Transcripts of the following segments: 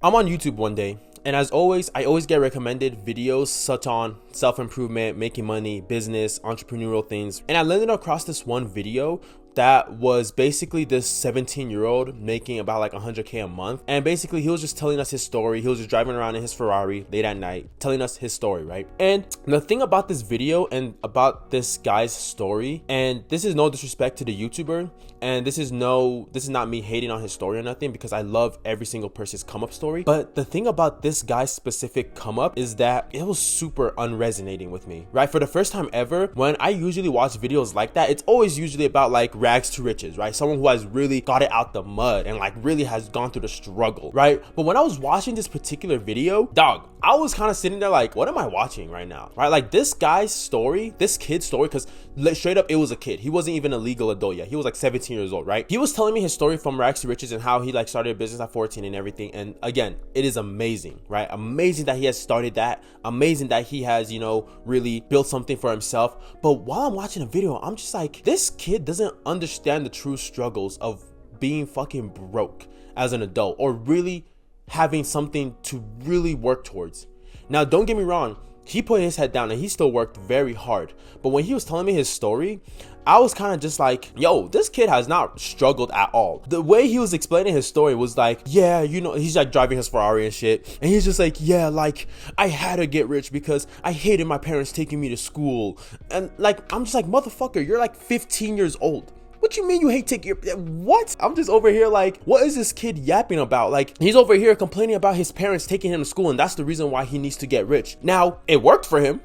I'm on YouTube one day, and as always, I always get recommended videos such on self-improvement, making money, business, entrepreneurial things. And I landed across this one video that was basically this 17-year-old making about like 100K a month. And basically he was just telling us his story. He was just driving around in his Ferrari late at night, telling us his story, right? And the thing about this video and about this guy's story, and this is no disrespect to the YouTuber, and this is not me hating on his story or nothing, because I love every single person's come up story. But the thing about this guy's specific come up is that it was super unresonating with me, right? For the first time ever, when I usually watch videos like that, it's always usually about like rags to riches, right? Someone who has really got it out the mud and like really has gone through the struggle, right? But when I was watching this particular video, dog, I was kind of sitting there like, what am I watching right now, right? Like this guy's story, this kid's story, because straight up, it was a kid. He wasn't even a legal adult yet. He was like 17 years old, right? He was telling me his story from rags to riches and how he like started a business at 14 and everything. And again, it is amazing, right? Amazing that he has started that. Amazing that he has, you know, really built something for himself. But while I'm watching a video, I'm just like, this kid doesn't understand the true struggles of being fucking broke as an adult, or really having something to really work towards. Now, don't get me wrong, he put his head down and he still worked very hard. But when he was telling me his story, I was kind of just like, yo, this kid has not struggled at all. The way he was explaining his story was like, yeah, you know, he's like driving his Ferrari and shit. And he's just like, yeah, like I had to get rich because I hated my parents taking me to school. And like, I'm just like, motherfucker, you're like 15 years old. What you mean you hate taking your, what? I'm just over here like, what is this kid yapping about? Like, he's over here complaining about his parents taking him to school, and that's the reason why he needs to get rich. Now, it worked for him,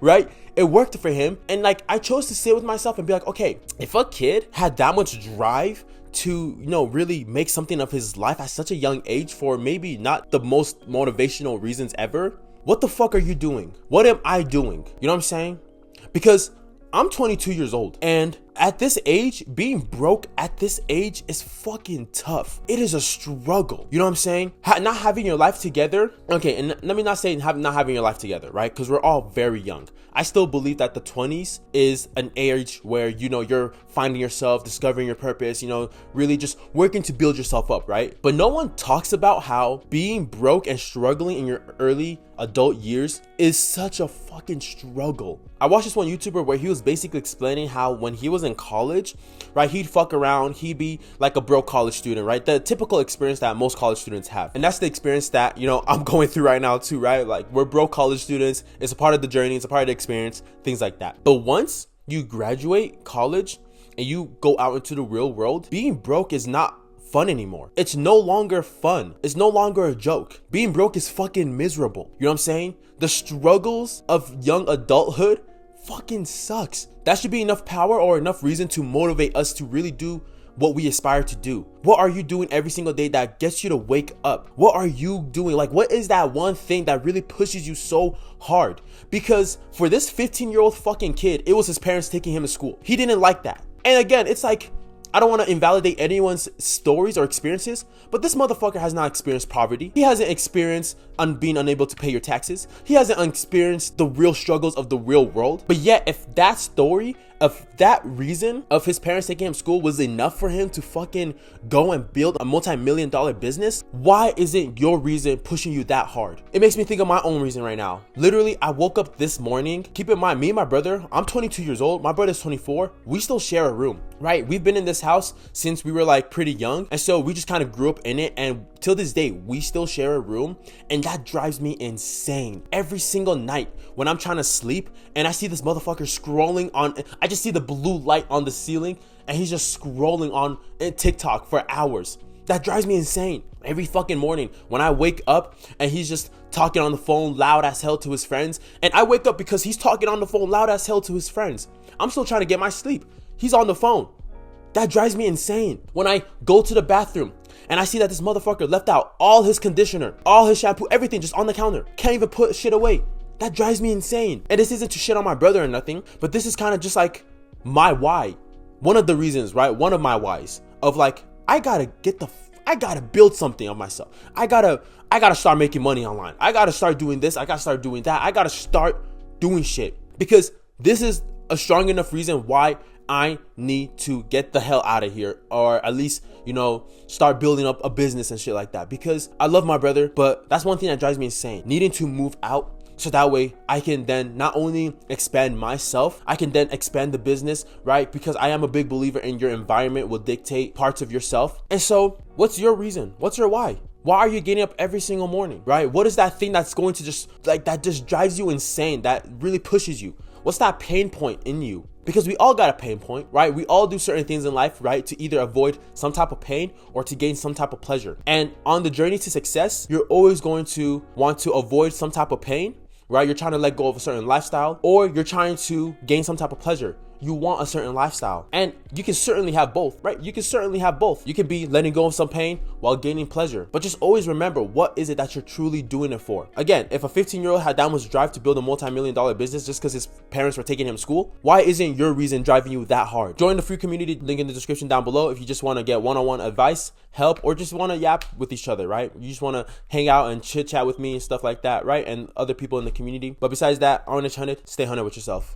right? It worked for him. And like, I chose to sit with myself and be like, okay, if a kid had that much drive to, you know, really make something of his life at such a young age for maybe not the most motivational reasons ever, what the fuck are you doing? What am I doing? You know what I'm saying? Because I'm 22 years old, and at this age, being broke at this age is fucking tough. It is a struggle. You know what I'm saying? Not having your life together. Okay, and let me not say not having your life together, right? Because we're all very young. I still believe that the 20s is an age where, you know, you're finding yourself, discovering your purpose, you know, really just working to build yourself up, right? But no one talks about how being broke and struggling in your early adult years is such a fucking struggle. I watched this one YouTuber where he was basically explaining how when he was in college, right, he'd fuck around, he'd be like a broke college student, right? The typical experience that most college students have. And that's the experience that, you know, I'm going through right now too, right? Like, we're broke college students. It's a part of the journey. It's a part of the experience, things like that. But once you graduate college and you go out into the real world, being broke is not fun anymore. It's no longer fun. It's no longer a joke. Being broke is fucking miserable. You know what I'm saying? The struggles of young adulthood fucking sucks. That should be enough power or enough reason to motivate us to really do what we aspire to do. What are you doing every single day that gets you to wake up? What are you doing? Like, what is that one thing that really pushes you so hard? Because for this 15-year-old fucking kid, it was his parents taking him to school. He didn't like that. And again, it's like, I don't want to invalidate anyone's stories or experiences, but this motherfucker has not experienced poverty. He hasn't experienced being unable to pay your taxes. He hasn't experienced the real struggles of the real world. But yet, if that story, if that reason of his parents taking him to school was enough for him to fucking go and build a multi-million-dollar business, why isn't your reason pushing you that hard? It makes me think of my own reason right now. Literally, I woke up this morning. Keep in mind, me and my brother, I'm 22 years old. My brother's 24. We still share a room, right? We've been in this house since we were like pretty young. And so we just kind of grew up in it. And till this day, we still share a room. And that drives me insane. Every single night when I'm trying to sleep and I see this motherfucker scrolling on, I just see the blue light on the ceiling and he's just scrolling on TikTok for hours. That drives me insane. Every fucking morning when I wake up and he's just talking on the phone loud as hell to his friends. And I wake up because he's talking on the phone loud as hell to his friends. I'm still trying to get my sleep. He's on the phone. That drives me insane. When I go to the bathroom and I see that this motherfucker left out all his conditioner, all his shampoo, everything just on the counter. Can't even put shit away. That drives me insane. And this isn't to shit on my brother or nothing, but this is kind of just like my why. One of the reasons, right? One of my whys of like, I gotta build something of myself. I gotta start making money online. I gotta start doing this. I gotta start doing that. I gotta start doing shit, because this is a strong enough reason why I need to get the hell out of here, or at least, start building up a business and shit like that, because I love my brother, but that's one thing that drives me insane, needing to move out. So that way I can then not only expand myself, I can then expand the business, right? Because I am a big believer in your environment will dictate parts of yourself. And so what's your reason? What's your why? Why are you getting up every single morning, right? What is that thing that's going to that just drives you insane, that really pushes you? What's that pain point in you? Because we all got a pain point, right? We all do certain things in life, right? To either avoid some type of pain or to gain some type of pleasure. And on the journey to success, you're always going to want to avoid some type of pain, right? You're trying to let go of a certain lifestyle, or you're trying to gain some type of pleasure. You want a certain lifestyle, and you can certainly have both, right? You can certainly have both. You can be letting go of some pain while gaining pleasure, but just always remember, what is it that you're truly doing it for? Again, if a 15-year-old had that much drive to build a multi-million-dollar business just because his parents were taking him to school, why isn't your reason driving you that hard? Join the free community, link in the description down below, if you just want to get one-on-one advice, help, or just want to yap with each other, right? You just want to hang out and chit chat with me and stuff like that, right? And other people in the community. But besides that, I'm Hunnid. Stay Hunnid with yourself.